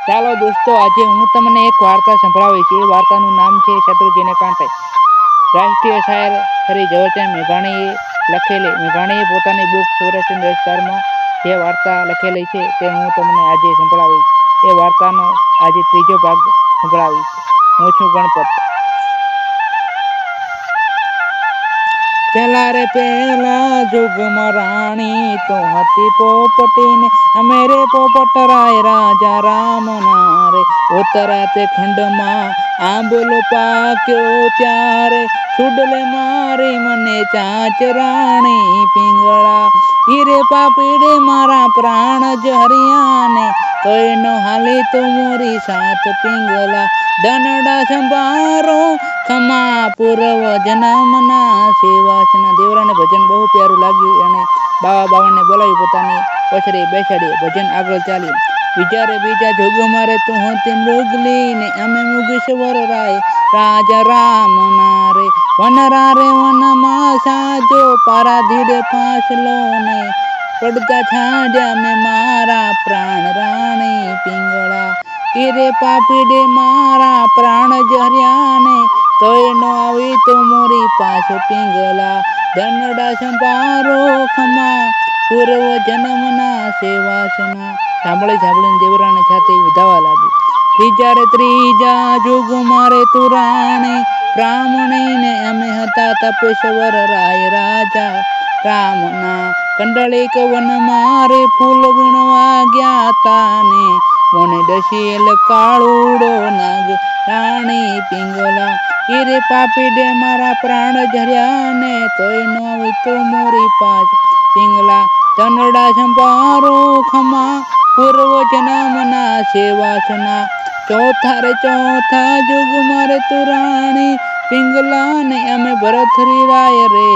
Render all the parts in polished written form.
ચાલો દોસ્તો, આજે હું તમને એક વાર્તા સંભળાવીશ. એ વાર્તાનું નામ છે શત્રુંજીને કાંઠે. રાષ્ટ્રીય શાયર શ્રી ઝવેરચંદ મેઘાણીએ પોતાની બુક સૌરાષ્ટ્રના વિસ્તારમાં જે વાર્તા લખેલી છે તે હું તમને આજે સંભળાવીશ. એ વાર્તાનો આજે ત્રીજો ભાગ સંભળાવીશ. હું છું ગણપત. પેલા રે પેલા જુગમાં રાણી તો હતી પોપટીને, અમે રે પોપટરાય રાજા રામના રે. ઉતરાતે ખંડમાં આંબલો પાક્યો ત્યારે, સુડલે મારી મને ચાંચ રાણી પિંગળા. ઈરે પાપીડે મારા પ્રાણ જહરિયાને, તોય નો હાલી તો મોરી સાત પિંગલા. ધનડા સંભારો ખમા પૂર્વ જન્મના સેવાસના. દેવરાને ભજન બહુ પ્યારું લાગ્યું. એને બાવાને બોલાવી પોતાની ઓસરી બેસાડી. ભજન આગળ ચાલ્યું. બીજા જોગ મારે તું હતી મૃગલી ને, અમે મુગેશ્વર રાય રાજા રામના રે. વનરા રે વનમાં સાજો પારાધીરે ફાસલો ને, પડતા છાંડ્યા મેં મારા પ્રાણ રાણી પિંગળા. ઈરે પાપીડે મારા પ્રાણ જહર્યાને, તોય નો આવી તો મોરી પાછ પિંગલા. ધનડા સંભારો ખમા પૂર્વ જન્મના સેવાસના. સાંભળીને દેવરાની છાતી વિધાવા લાગી. ત્રીજા જોગ મારે તું રાણી બ્રાહ્મણી ને, અમે હતા તપેશ્વર રાય રાજા રામના. કંડલિક વન મારે ફૂલ વીણવા ગયા તા ને, મોને ડસેલ કાળુડો નાગ રાણી પિંગલા. ઈરે પાપીડે મારા પ્રાણ જર્યા ને, તોય નો આવી તો મોરી પાછ પિંગલા. ધનડા સંભારો ખમા પૂર્વ જન્મના સેવાસના. ચોથા જોગ મારે તું રાણી પિંગલા ને, અમે ભરથરી રાય રે.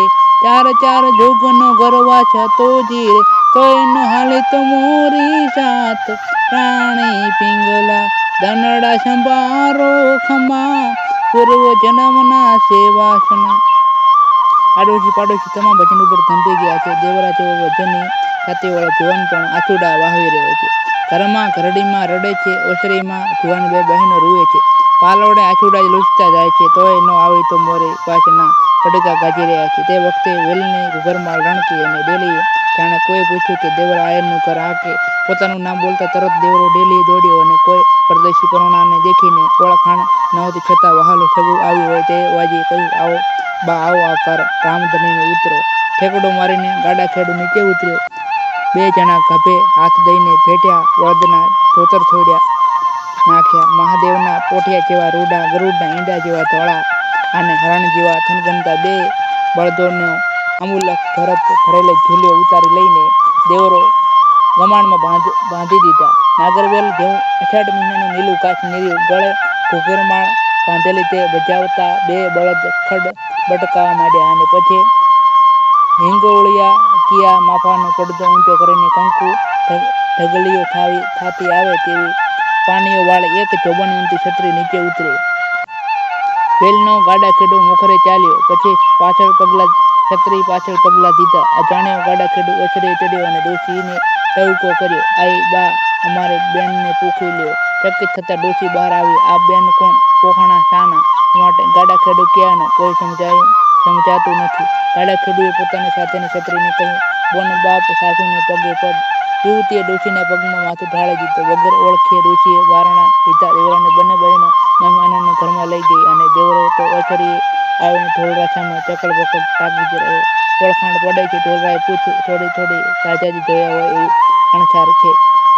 ચાર જોગ નો ગરવાસ હતો જી રે, તોય નો હાલી તો મોરી સાત રાણી પિંગલા. ધનડા સંભારો ખમા પૂર્વ જન્મના સેવાસના. આડોશી પાડોશી તમામ ભજન ઉપર થંભી ગયા છે. દેવરા જેવો ભજનની છાતીવાળો જુવાન પણ આછુડા વાહવી રહ્યો છે. ઘરમાં ઘરડીમાં રડે છે. ઓસરીમાં જુવાન બે બહેનો રૂવે છે. પાલવડે આછુડા લૂછતા જાય છે, તોય નો આવી તો મોરી પાછના તડકા ગાજી રહ્યા છે. તે વખતે વેલની ઘુઘરમાળ રણકી અને ડેલીએ જાણે કોઈ પૂછ્યું કે દેવરા આયરનું ઘર આ કે? પોતાનું નામ બોલતા તરત દેવરો ડેલીએ દોડ્યો અને કોઈ પરદેશી પરોણાને દેખીને ઓળખાણ નહોતી છતાં વહાલું સગું આવ્યું હોય તે વાજીએ કહ્યું, આવો બા આવો આવકાર, રામધણીને ઉતરો. ઠેકડો મારીને ગાડાખેડુ નીચે ઉતર્યો. બે જણા ખભે હાથ દઈને ભેટ્યા. બળદના જોતર છોડ્યા નાખ્યા. મહાદેવના પોઠિયા જેવા રૂડા, ગરુડના ઈંડા જેવા ધોળા અને હરણ જેવા થનગનતા બે બળદોનો અમુલક ભરેલો ઝૂલ્યો ઉતારી લઈને દેવરો ગમાણમાં બાંધી દીધા. નાગરવેલ જેવું અષાઢ મહિનાનું નીલું કાચ નીર્યું. ગળે ઘુઘરમાળ બાંધેલી તે બજાવતા બે બળદ ખડ બટકાવા માંડ્યા અને પછી હિંગોળિયા કિયા માફાનો પડદો ઊંચો કરીને કંકુ ઢગલીઓ થાતી આવે તેવી પાનીઓ વાળી એક જોબનવંતી છત્રી નીચે ઉતરી. વેલનો ગાડાખેડુ મોખરે ચાલ્યો. પછી છત્રી પાછળ પગલાં દીધા. અજાણ્યો ગાડાખેડુ ઓસરીએ ચડ્યો અને ડોશીને ટહુકો કર્યો, આઈ બા અમારી બેનને પૂછી લ્યો. ચકિત થતાં ડોશી બહાર આવી. આ બેન કોણ? પોખણા શાના માટે? ગાડાખેડુ ક્યાંનો? કોઈ સમજાતું નથી. ગાડાખેડુએ પોતાની સાથેની છત્રીને કહ્યું, બોન બાપ સાસુને પગે પડ. યુવતીએ ડોશીના પગમાં માથું ઢાળી દીધું. વગર ઓળખીએ ડોશીએ બારણા લીધા. દેવરાને બંને બહેનો મહેમાનોને ઘરમાં લઈ ગઈ અને દેવરો તો ઓસરીએ આવીને ઢોલરા સામે ચકડપકડ તાકી જ રહ્યો. ઓળખાણ પડે છે? ઢોલરાએ પૂછ્યું. થોડી રાજાજી જોયા હોય એવી અણછાર છે.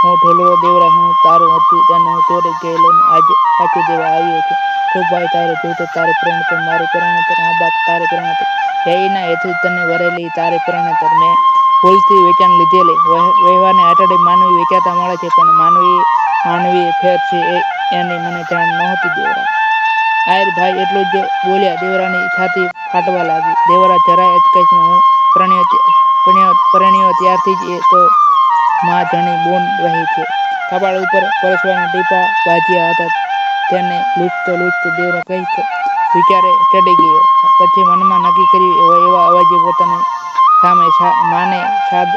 હું ઢોલરો દેવરા, હું તારું હતું તને હું ચોરી ગયેલો ને આજે પાછું દેવા આવ્યો છું. શું ભાઈ તારું જૂઠ? તારી પરણતર મારી પરણતર? હા બાપ તારી પરણતર. હેયના હેતુથી તને વરેલી તારી પરણતર. મેં ભૂલથી વેચાણ લીધેલી. વહેવાને આંટડે માનવી વેચાતા મળે છે, પણ માનવીએ ફેર છે એની મને જાણ નહોતી દેવરા. આયર ભાઈ એટલું જ બોલ્યા. દેવરાની છાતી ફાટવા લાગી. દેવરા જરાય અચકાશમાં. હું પરણ્યો ત્યારથી જ એ તો માં જણી બોન રહી છે. કપાળ ઉપર પરસવાના ટીપાં ભાજ્યા હતા. તેને લૂછતો દેવરો કંઈક વિચારે ચડી ગયો. પછી મનમાં નક્કી કર્યું એવા અવાજે પોતાની સામે માને સાદ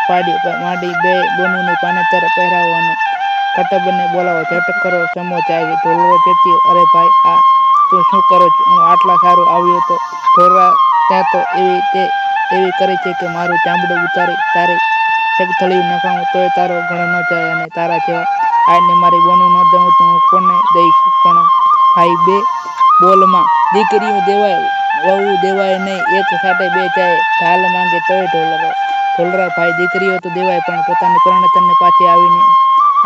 પાડી બે બોનુંની પાનેતર પહેરાવો અને કટબને બોલાવો, ઝટ કરો, સમો ચાય. ઢોલરો ચેત્યો, અરે ભાઈ, આ તું શું કરો છો? હું આટલા સારું આવ્યો તો ઢોલરા ત્યાં તો એવી કરે છે કે મારું ચામડું ઉતારી તારી શકથળિયું નખાવું તોય તારો ગણ ન જાય, અને તારા જેવા આઈને મારી બોનું ન દઉં તો હું કોને દઈશ? પણ ભાઈ, બે બોલમાં દીકરીઓ દેવાય, વહુ દેવાય નહીં. એક સાટે બે જાય. ઢાલ માંગે તોય ઢોલરા ભાઈ, દીકરીઓ તો દેવાય, પણ પોતાની પરણેતરને પાછી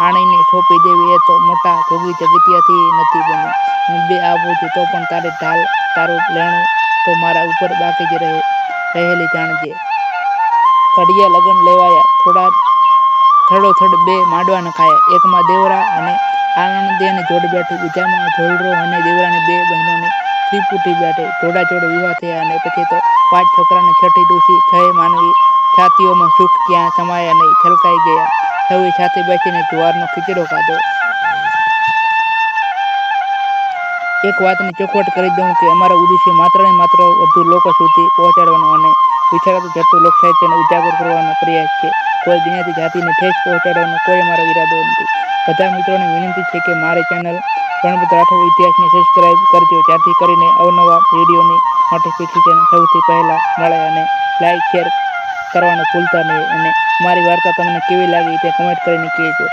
આણીને સોંપી દેવી એ તો મોટા જોગી જગતિયાથી નથી બન્યું. હું બે આપું છું તો પણ તારી ઢાલ, તારું લેણું તો મારા ઉપર બાકી જ રહેલી જાણજે. ઘડીએ લગન લેવાયા. થડોથડ બે માંડવા નખાયા. એકમાં દેવરા અને આનંદીની જોડ બેઠી, બીજામાં ઢોલરો અને દેવરાની બે બહેનોની ત્રિપુટી બેઠી. જોડાજોડ વિવાહ થયા, અને પછી તો 5 છોકરાને 6ઠી ડોશી. 6 માનવી છાતીઓમાં સુખ ક્યાં સમાયા નહીં, છલકાઈ ગયા. સૌએ સાથે બેસીને જુવારનો ખીચડો ખાધો. એક વાતની ચોખવટ કરી દઉં કે અમારો ઉદ્દેશ્ય માત્ર ને માત્ર વધુ લોકો સુધી પહોંચાડવાનો અને વિસરાતું જતું લોકસાહિત્યને ઉજાગર કરવાનો પ્રયાસ છે. કોઈ જ્ઞાતિ જાતિને ઠેસ પહોંચાડવાનો કોઈ અમારો ઈરાદો નથી. બધા મિત્રોને વિનંતી છે કે મારી ચેનલ ગણપત રાઠોડ ઇતિહાસને સબસ્ક્રાઇબ કરજો, જેથી કરીને અવનવા વિડીયોની નોટિફિકેશન સૌથી પહેલા મળે. અને લાઇક શેર કરવાનું ભૂલતા નહીં. અને મારી વાર્તા તમને કેવી લાગી તે કમેન્ટ કરીને કહેજો.